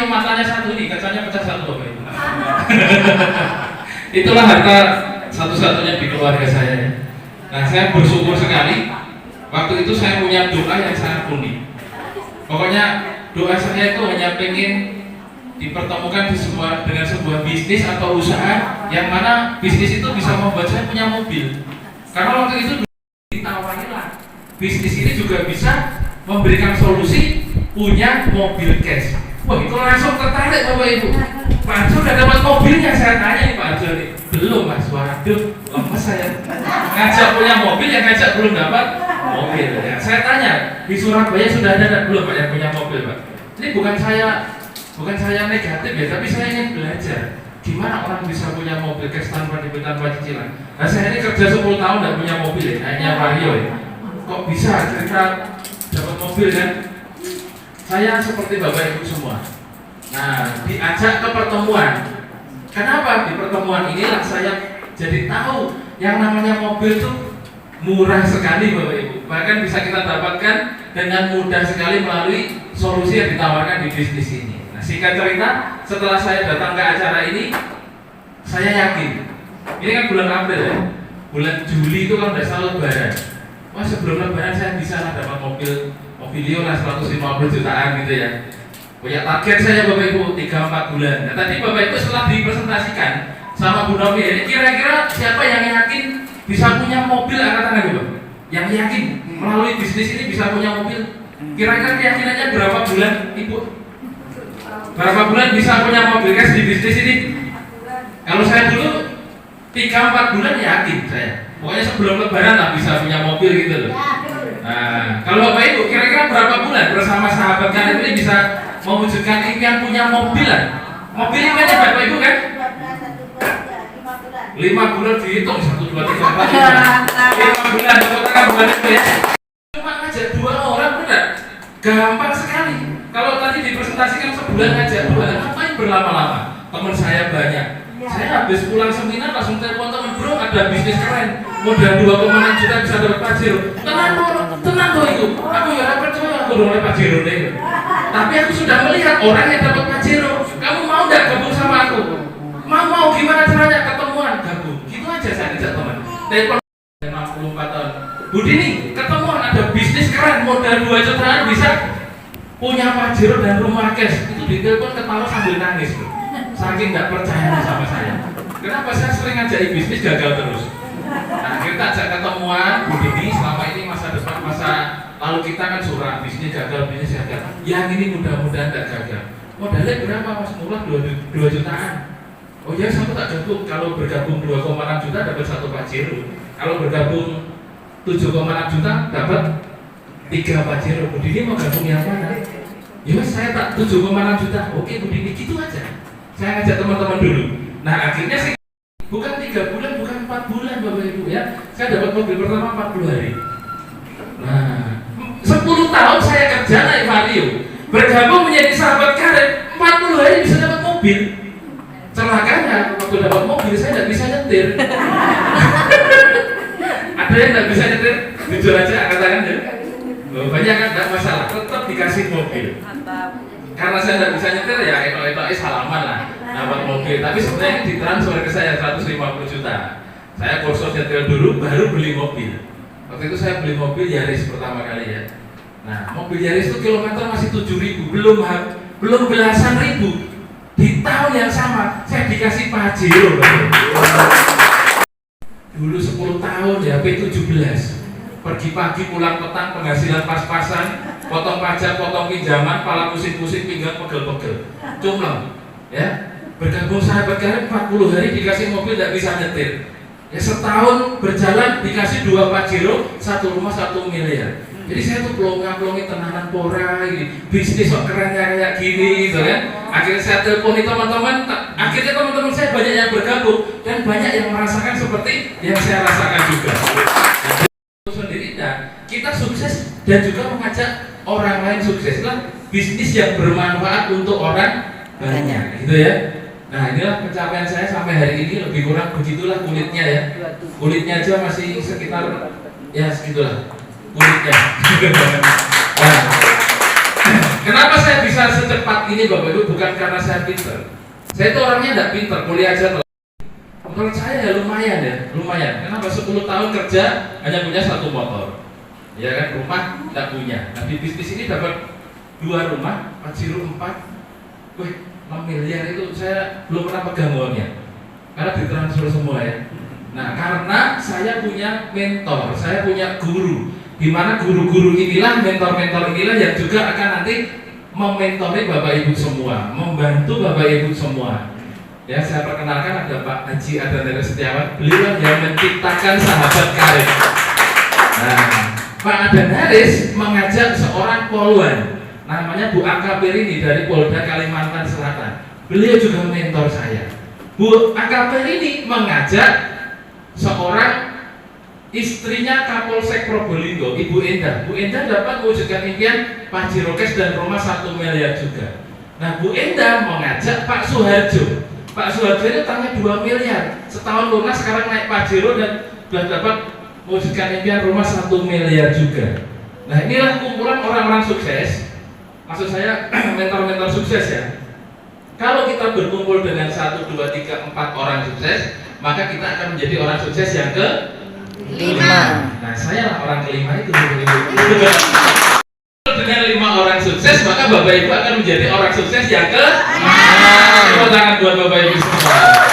yang matanya satu ini, kacanya pecah satu Bapak Ibu. Itulah harta satu-satunya di keluarga saya. Nah, saya bersyukur sekali. Waktu itu saya punya doa yang sangat unik. Pokoknya doa saya itu hanya pengen dipertemukan dengan sebuah bisnis atau usaha yang mana bisnis itu bisa membuat saya punya mobil. Karena waktu itu ditawarin lah, bisnis ini juga bisa memberikan solusi punya mobil cash. Wah, itu langsung tertarik Bapak Ibu. Pak Arjo udah dapat mobilnya, saya tanya nih Pak Arjo nih. Belum Mas, waduh, lemes saya. Ngajak punya mobil, yang ngajak belum dapat mobil. Ya, saya tanya, di Surabaya sudah ada belum Pak yang punya mobil Pak? Ini bukan saya negatif ya, tapi saya ingin belajar gimana orang bisa punya mobil cash tanpa cicilan. Nah, saya ini kerja 10 tahun tidak punya mobil ya, hanya Vario ya. Kok bisa kira-kira dapat mobil kan? Saya seperti Bapak Ibu semua. Nah, diajak ke pertemuan. Kenapa? Di pertemuan inilah saya jadi tahu yang namanya mobil itu murah sekali Bapak Ibu. Bahkan bisa kita dapatkan dengan mudah sekali melalui solusi yang ditawarkan di bisnis ini. Nah, singkat cerita, setelah saya datang ke acara ini, saya yakin. Ini kan bulan April ya. Bulan Juli itu kalau tidak salah Lebaran. Wah, sebelum Lebaran saya bisa dapat mobil Mobilio lah 150 jutaan gitu ya. Punya target saya Bapak Ibu 3-4 bulan. Nah, tadi Bapak Ibu setelah dipresentasikan sama Bu Novi, ini kira-kira siapa yang yakin bisa punya mobil angkat tangan Bapak? Yang yakin melalui bisnis ini bisa punya mobil? Kira-kira keyakinannya berapa bulan Ibu? Berapa bulan bisa punya mobil cash di bisnis ini? Kalau saya dulu 3-4 bulan yakin saya. Pokoknya sebelum Lebaran lah bisa punya mobil gitu loh. Nah, kalau Bapak Ibu kira-kira berapa bulan bersama sahabat kalian ini bisa mewujudkan impian punya mobil lah? Mobil impiannya Bapak Ibu kan? 5 bulan dihitung 1, 2, 3, 4, 5 bulan total bulan itu ya. Cuma ngajak 2 orang benar, gampang sekali. Kalau tadi dipresentasikan sebulan ngajak 2, ngapain berlama-lama? Teman saya banyak. Saya habis pulang seminar langsung telepon teman, bro ada bisnis keren, modal 2,6 juta bisa dapat Pajero. Tenang tuh itu. Aku ya dapat cuma aku dapat Pajero deh. Tapi aku sudah melihat orang yang dapat Pajero. Kamu mau nggak gabung sama aku? Mau gimana caranya ketemuan gabung? Gitu aja saya ajak teman. Telepon 64 tahun. Bu Dini, ketemuan ada bisnis keren, modal 2 jutaan bisa punya Pajero dan rumah cash. Itu ditelepon ketawa sambil nangis bro. Saking nggak percaya sama saya. Kenapa saya sering ngajak bisnis gagal terus? Nah, kita ajak ketemuan, Bu Dini, selama ini masa depan masa lalu kita kan suram, bisnis gagal. Yang ini mudah-mudahan tidak gagal. Modalnya berapa Mas? Murah 2 jutaan. Oh ya, saya tak gabung. Kalau bergabung 2,6 juta dapat 1 Pajero. Kalau bergabung 7,6 juta dapat 3 Pajero. Bu Dini mau gabung yang mana? Ya saya tak 7,6 juta. Oke Bu Dini, gitu aja. Saya ngajak teman-teman dulu. Nah akhirnya sih bukan 3 bulan, bukan 4 bulan Bapak Ibu ya. Saya dapat mobil pertama 40 hari. Nah 10 tahun saya kerja naik Vario, bergabung menjadi sahabat karib, 40 hari bisa dapat mobil. Celakanya waktu dapat mobil saya tidak bisa nyetir. Ada yang tidak bisa nyetir? Jujur aja angkat tangan ya. Banyak kan tidak masalah, tetap dikasih mobil. Karena saya tidak bisa nyetir ya etok-etok salaman lah dapat mobil. Tapi sebenarnya ini ditransfer ke saya 150 juta. Saya kursus nyetir dulu baru beli mobil. Waktu itu saya beli mobil Yaris pertama kali ya. Nah mobil Yaris itu kilometer masih 7.000, belum belasan ribu. Di tahun yang sama saya dikasih Pajero. Dulu 10 tahun ya P17. Pergi pagi pulang petang, penghasilan pas-pasan, potong pajak, potong pinjaman, kepala pusing-pusing, pinggang pegel-pegel, cumleng ya. Bergabung sahabat karib 40 hari dikasih mobil tidak bisa nyetir ya, setahun berjalan dikasih 2 Pajero, 1 rumah 1 miliar. Jadi saya tuh pelonga-pelongi tenanan pora ini, bisnis kok kerennya kayak gini gitu kan. Akhirnya saya teleponi teman-teman, akhirnya teman-teman saya banyak yang bergabung dan banyak yang merasakan seperti yang saya rasakan juga. Sendiri dan kita sukses dan juga mengajak orang lain sukses lah, bisnis yang bermanfaat untuk orang banyak gitu ya. Nah inilah pencapaian saya sampai hari ini, lebih kurang begitulah kulitnya ya. Kulitnya aja masih sekitar ya segitulah kulitnya. Nah, kenapa saya bisa secepat ini Bapak Ibu bukan karena saya pinter. Saya itu orangnya tidak pinter, kuliah aja. Kalau saya ya lumayan. Kenapa 10 tahun kerja hanya punya 1 motor, ya kan, rumah tidak punya. Nah di bisnis ini dapat 2 rumah, Pajero 4, 6 miliar itu saya belum pernah pegang uangnya, karena ditransfer semua ya. Nah karena saya punya mentor, saya punya guru, di mana guru-guru inilah, mentor-mentor inilah yang juga akan nanti mementori Bapak Ibu semua, membantu Bapak Ibu semua. Ya, saya perkenalkan ada Pak Haji Adnan Setiawan, beliau yang menciptakan sahabat karib. Nah, Pak Adnan Haris mengajak seorang poluan, namanya Bu Angka Perini dari Polda Kalimantan Selatan. Beliau juga mentor saya. Bu Angka Perini mengajak seorang istrinya Kapolsek Probolinggo, Ibu Endah. Bu Endah dapat mewujudkan impian Pajero Cash dan rumah 1 miliar juga. Nah, Bu Endah mengajak Pak Suharjo. Pak Suharjo itu utangnya 2 miliar, setahun lunas, sekarang naik Pajero dan sudah dapat mewujudkan impian rumah 1 miliar juga. Nah inilah kumpulan orang-orang sukses. Maksud saya mentor-mentor sukses ya. Kalau kita berkumpul dengan 1, 2, 3, 4 orang sukses, maka kita akan menjadi orang sukses yang ke-5. Nah saya lah orang ke-5 itu. Dengan 5 orang sukses, maka Bapak Ibu akan menjadi orang sukses yang ke-6. Tepuk tangan buat Bapak Ibu semua.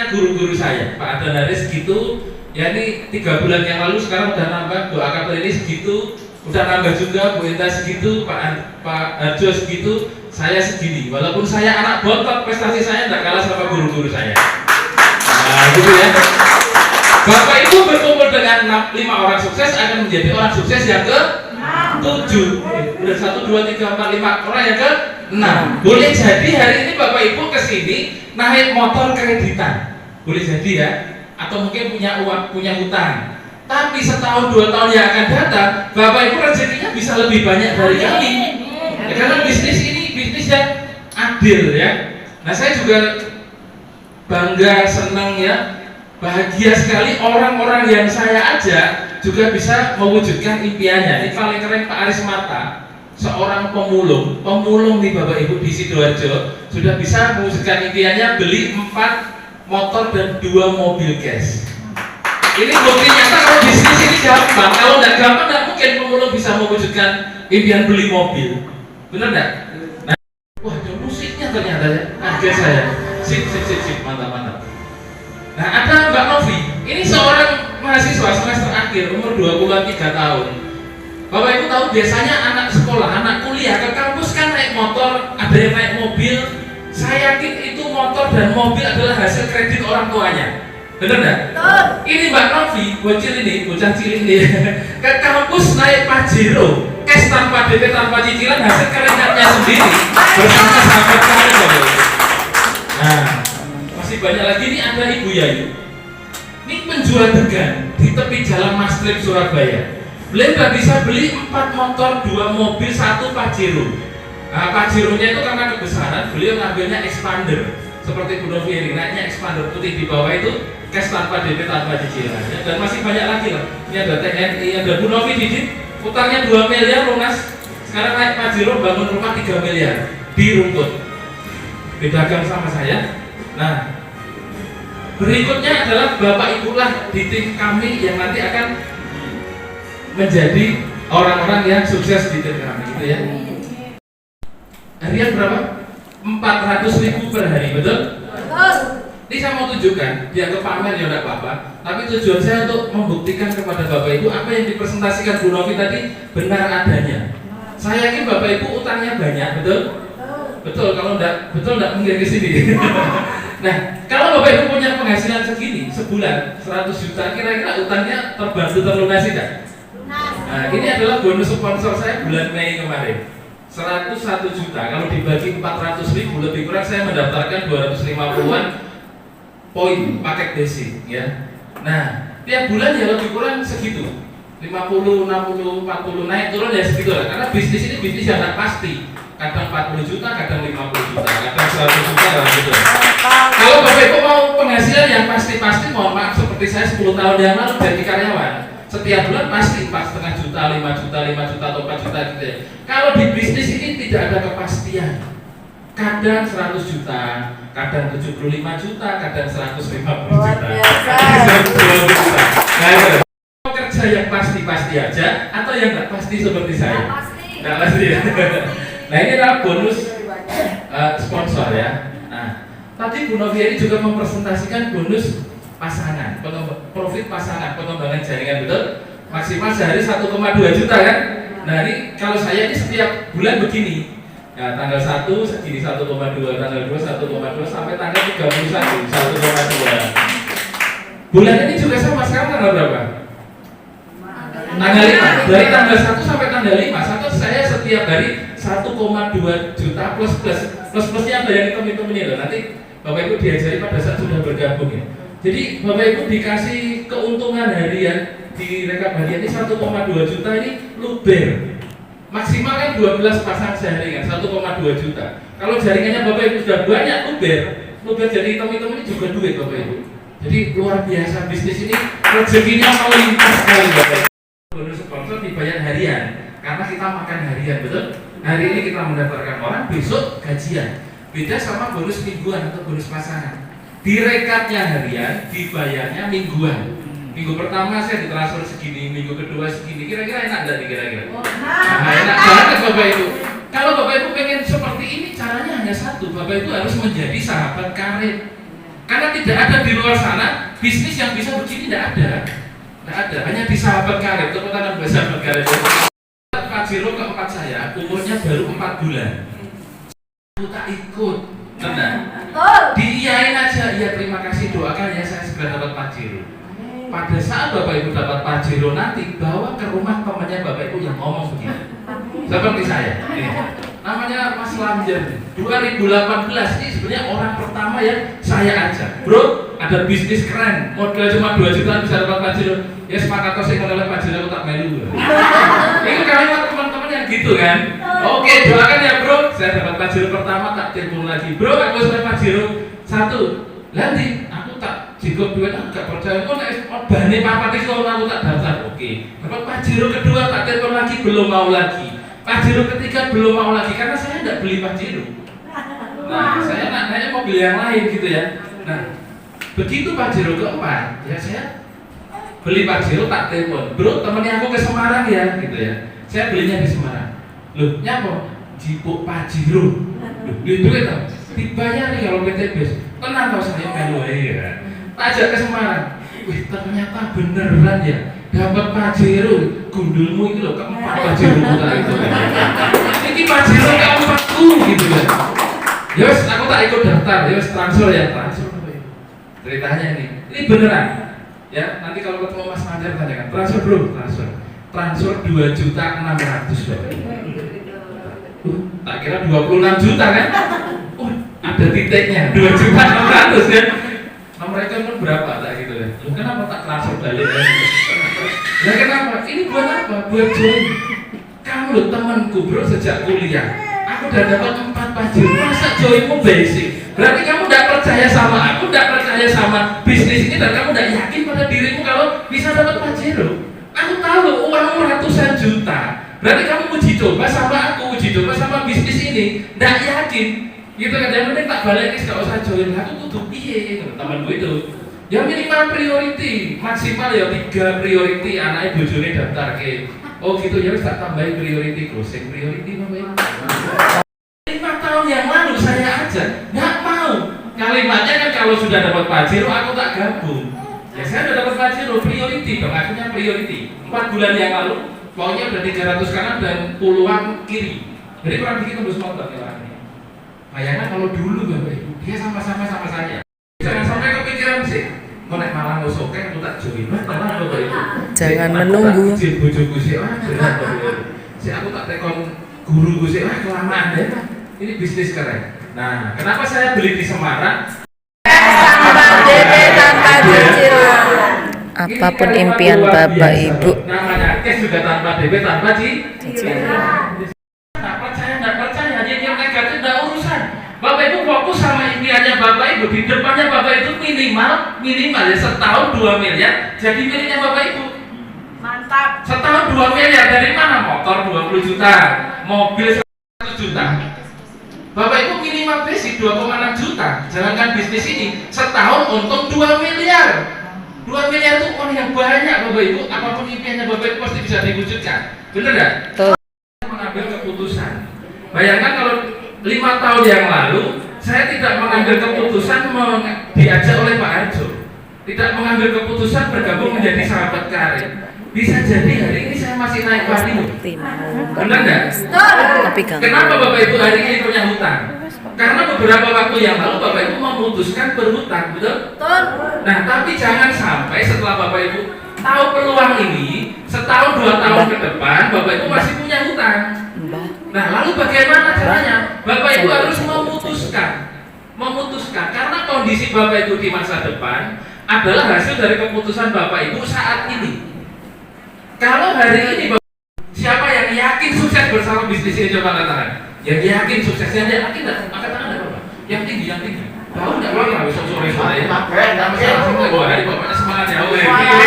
Guru-guru saya, Pak Adnan Haris segitu, ya ini 3 bulan yang lalu, sekarang udah nambah. Bu Akap ini segitu, udah nambah juga. Bu Enta segitu, Pak Harjo segitu, saya segini. Walaupun saya anak bontot, prestasi saya tidak kalah sama guru-guru saya. Nah gitu ya. Bapak Ibu berkumpul dengan 5 orang sukses akan menjadi orang sukses yang ke-7. Udah 1, 2, 3, 4, 5 orang yang ke-6. Boleh jadi hari ini Bapak Ibu kesini naik motor kreditan, boleh jadi ya, atau mungkin punya uang, punya utang. Tapi setahun 2 tahun yang akan datang, Bapak Ibu rezekinya bisa lebih banyak dari kami. Ya, karena bisnis ini bisnis yang adil ya. Nah saya juga bangga, senang ya, bahagia sekali orang-orang yang saya ajak juga bisa mewujudkan impiannya. Ini paling keren Pak Aris Marta, seorang pemulung nih Bapak Ibu di Sidoarjo, sudah bisa mewujudkan impiannya beli 4 motor dan 2 mobil cash. Ini bukti nyata kalau bisnis ini gampang. Kalau tidak gampang, tidak mungkin pemulung bisa mewujudkan impian beli mobil. Benar tidak? Nah, wah ada musiknya ternyata ya. Kaget saya. Sip, mantap. Nah ada Mbak Novi, ini seorang mahasiswa semester akhir, umur 23 tahun. Bapak Ibu tahu biasanya anak sekolah, anak kuliah ke kampus kan naik motor, ada yang naik mobil. Saya yakin itu motor dan mobil adalah hasil kredit orang tuanya. Benar enggak? Ini Mbak Novi, bocah cilik ini ke kampus naik Pajero, cash tanpa DP, tanpa cicilan, hasil keringatnya sendiri bersama sahabat karib. Nah, masih banyak lagi. Ini ada Ibu Yayu. Ini penjual degan di tepi jalan Mastrip Surabaya. Beliau nggak bisa beli 4 motor, 2 mobil, 1 Pajero. Nah, Pajeronya itu karena kebesaran, beliau ngambilnya expander. Seperti Bu Novi ini, naiknya expander putih, di bawah itu cash tanpa DP, tanpa cicilan. Ya, dan masih banyak lagi lah. Ini ada TNI, ada Bu Novi Didit, utangnya 2 miliar lunas. Sekarang naik Pajero, bangun rumah 3 miliar di Rumput. Bedakan sama saya. Nah, berikutnya adalah Bapak Ibu lah di tim kami yang nanti akan menjadi orang-orang yang sukses di tim kami, gitu ya. Harian berapa? 400.000 per hari, betul? Ini saya mau tunjukkan, dianggap pamer ya enggak apa-apa. Tapi tujuan saya untuk membuktikan kepada Bapak Ibu apa yang dipresentasikan Bu Novi tadi benar adanya. Saya yakin Bapak Ibu utangnya banyak, betul? Betul, kalau enggak betul enggak mungkin ke sini. Nah, kalau Bapak Ibu punya penghasilan segini sebulan 100 juta, kira-kira utangnya terbantu terlunasi kan? Nah, ini adalah bonus sponsor saya bulan Mei kemarin. 101 juta, kalau dibagi 400.000 lebih kurang saya mendaftarkan 250-an poin paket basic ya. Nah, tiap bulan ya lebih kurang segitu. 50, 60, 40 naik turun ya segitu lah. Karena bisnis ini bisnis yang tidak pasti. Kadang 40 juta, kadang 50 juta, kadang 100 juta lah gitu. Kalau Bapak Ibu mau penghasilan yang pasti-pasti, mohon maaf seperti saya 10 tahun yang lalu jadi karyawan, setiap bulan pasti 4,5 juta, 5 juta, 5 juta atau 4 juta gitu ya. Kalau di bisnis ini tidak ada kepastian. kadang 100 juta, kadang 75 juta, kadang 150 juta, Biasa. 120 juta. Nah, itu. Mau kerja yang pasti-pasti aja atau yang nggak pasti seperti saya? Nggak pasti ya. Nah, ini adalah bonus sponsor ya. Nah, tadi Bu Novia ini juga mempresentasikan bonus pasangan, profit pasangan, pengembangan jaringan, betul? Maksimal sehari 1,2 juta kan? Nah, ini kalau saya ini setiap bulan begini. Nah, tanggal 1 segini 1,2, tanggal 2 1,2 sampai tanggal 31 1,2. Bulan ini juga sama, sekarang tanggal berapa? Tanggal 5. Dari tanggal 1 sampai tanggal 5, saya setiap hari 1,2 juta plusnya ada yang hitung-hitung ini loh. Nanti Bapak Ibu diajari pada saat sudah bergabung ya. Jadi Bapak Ibu dikasih keuntungan harian di rekap harian ini 1,2 juta ini luber. Maksimal kan 12 pasang sehari kan 1,2 juta. Kalau jaringannya Bapak Ibu sudah banyak luber jadi hitung-hitung ini juga duit Bapak Ibu. Jadi luar biasa bisnis ini, rezekinya melimpah sekali Bapak Ibu. Bonus sponsor dibayar harian karena kita makan harian, betul? Hari ini kita mendaftarkan orang, besok gajian. Beda sama bonus mingguan atau bonus pasangan. Direkapnya harian, dibayarnya mingguan. Minggu pertama saya ditransfer segini, minggu kedua segini. Kira-kira enak enggak nih kira-kira? Nah, enak banget Bapak Ibu. Kalau Bapak Ibu pengen seperti ini, caranya hanya satu. Bapak Ibu harus menjadi sahabat karir. Karena tidak ada di luar sana bisnis yang bisa begini, tidak ada. Tidak ada, hanya di sahabat karir. Tepuk tangan buat sahabat karir. Pak Jiro keempat saya, umurnya baru 4 bulan. Aku tak ikut, tenang. Diiyain aja, iya terima kasih, doakan ya saya segera dapat Pak Jiro. Pada saat Bapak Ibu dapat Pak Jiro nanti, bawa ke rumah temannya Bapak Ibu yang ngomong begini. Seperti saya, ini. Namanya Mas Lamjen. 2018 ini sebenarnya orang pertama yang saya ajak. Bro, ada bisnis keren, modal cuma 2 juta bisa dapat Pak Jiro. Ya sepakat kau sih kalau Pak Jiro aku tak melu. Itu kalimat teman-teman yang gitu kan. Oke, doakan ya bro, saya dapat Pak Jiro pertama, tak telepon lagi. Bro, aku sudah Pak Jiro 1. Nanti aku tak jika duit aku gak percaya. Kok nek bane papat iki aku tak daftar. Oke. Dapat Pak Jiro kedua, tak telepon lagi, belum mau lagi. Pak Jiro ketiga belum mau lagi karena saya tidak beli Pak Jiro. Nah, saya nanya mau beli yang lain gitu ya. Nah, begitu Pak Jiro keempat, ya saya beli Pak Jiro tak telepon. Bro, temennya aku ke Semarang ya, gitu ya. Saya belinya di Semarang. Loh, nyapa? Jipuk Pak Jiro. Loh, duit tau? Dibayar nih kalau PT BES. Tenang tau saya melu ya. Tak ajak ke Semarang. Wih, ternyata beneran ya. Dapat Pak Jiro. Gundulmu itu loh, keempat Pak Jiro putar itu. Ini Pak Jiro keempatku gitu ya. Yos, aku tak ikut daftar. Yos, transfer ya, transfer. Ceritanya ini beneran. Ya, nanti kalau ketemu Mas Manjar tanyakan, transfer bro, transfer 2.600.000 tak kira 26 juta kan? Ada titiknya, 2.600.000 kan? Nomor rekening berapa tak gitu ya? Kenapa tak transfer balik? Ya kenapa? Ini buat apa? Buat join. Kamu loh temanku bro sejak kuliah. Aku udah dapat 4 Pajero, masa joinmu basic? Berarti kamu tidak percaya sama aku, tidak percaya sama bisnis ini, dan kamu tidak yakin pada dirimu kalau bisa dapat Pajero. Aku tahu loh, uangmu ratusan juta. Berarti kamu uji coba sama aku, uji coba sama bisnis ini, tidak yakin. Gitu kan, yang penting tak balik, gak usah join. Aku tutup piye, temanku itu. Ya minimal priority, maksimal ya 3 priority, anaknya bojone daftar ke. Oh gitu ya, tak tambahin priority, closing priority namanya. 5 tahun yang lalu saya aja nggak mau. Kalimatnya kan kalau sudah dapat Pajero aku tak gabung. Ya saya sudah dapat Pajero priority, dong akhirnya priority. 4 bulan yang lalu, pokoknya udah 300 kanan dan puluhan kiri. Jadi kurang dikit tembus motor ya orangnya. Bayangkan kalau dulu Bapak Ibu, dia sama-sama sama saya. Jangan sampai kepikiran sih. Kok nek malah ngosoknya aku tak join. Tenang Bapak Ibu. Jangan menunggu. Izin bojoku sih, si aku tak tekon guruku sih, kelamaan deh. Ini bisnis keren. Nah, kenapa saya beli di Semarang? Tanpa cicilan. Apapun impian Bapak Ibu. Namanya kes juga tanpa DP, tanpa cicilan. Nggak percaya, yang negatif nggak urusan. Bapak Ibu fokus sama impiannya Bapak Ibu. Di depannya Bapak Ibu minimal ya setahun 2 miliar. Jadi miliknya Bapak Ibu. Mantap. Setahun 2 miliar dari mana? Motor 20 juta, mobil 100 juta. Bapak Ibu minimal minimal basic 2,6 juta. Jalankan bisnis ini setahun untung 2 miliar. 2 miliar itu uang yang banyak Bapak Ibu. Apapun impiannya Bapak Ibu pasti bisa diwujudkan. Benar nggak? Betul. Mengambil keputusan. Bayangkan kalau 5 tahun yang lalu saya tidak mengambil keputusan diajak oleh Pak Arjo, tidak mengambil keputusan bergabung menjadi sahabat karib. Bisa jadi hari ini saya masih naik wali. Benar nggak? Tapi Kenapa Bapak Ibu hari ini punya hutang? Karena beberapa waktu yang lalu Bapak Ibu memutuskan berhutang, betul? Nah, tapi jangan sampai setelah Bapak Ibu tahu peluang ini, setahun 2 tahun ke depan Bapak Ibu masih punya hutang. Nah, lalu bagaimana caranya? Bapak Ibu harus memutuskan karena kondisi Bapak Ibu di masa depan adalah hasil dari keputusan Bapak Ibu saat ini. Kalau hari ini siapa yang yakin sukses bersama bisnis ini, coba angkat tangan. Yang yakin suksesnya, dia yakin nggak? Angkat tangan nggak Bapak? Yang tinggi. Tahu nggak Bapak? Besok sore ya. Pokoknya semangat ya.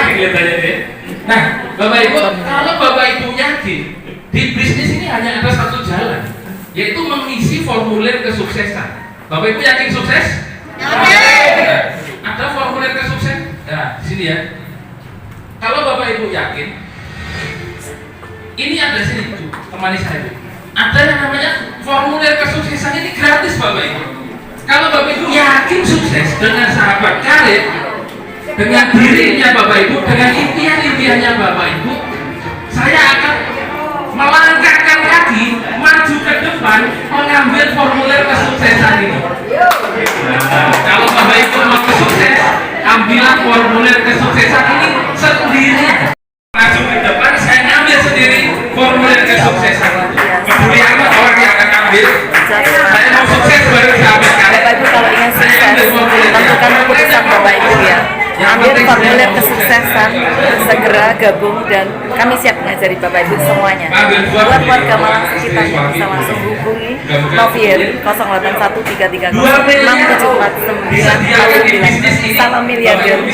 Kelihatannya deh. Nah, Bapak Ibu, kalau Bapak Ibu yakin di bisnis ini hanya ada satu jalan, yaitu mengisi formulir kesuksesan. Bapak Ibu yakin sukses? Ada formulir kesuksesan? Nah, sini ya. Kalau Bapak Ibu yakin, ini ada sini temani saya. Ada yang namanya formulir kesuksesan, ini gratis Bapak Ibu. Kalau Bapak Ibu yakin sukses dengan sahabat karib, dengan dirinya Bapak Ibu, dengan impian-impiannya Bapak Ibu, saya akan melangkahkan kaki maju ke depan mengambil formulir kesuksesan ini. Nah, kalau Bapak Ibu mau sukses, ambillah formulir kesuksesan ini sendiri. Maju ke depan, saya ngambil sendiri formulir kesuksesan. Peduli amat orang yang akan ambil. Saya mau sukses baru sahabat karib. Bapak Ibu kalau ingin sukses, tentukan keputusan Bapak Ibu ya. Ambil formulir kesuksesan, segera gabung dan kami siap mengajari Bapak Ibu semuanya. Buat warga Malang sekitar bisa langsung hubungi Novier 081336749949. Salam miliarder.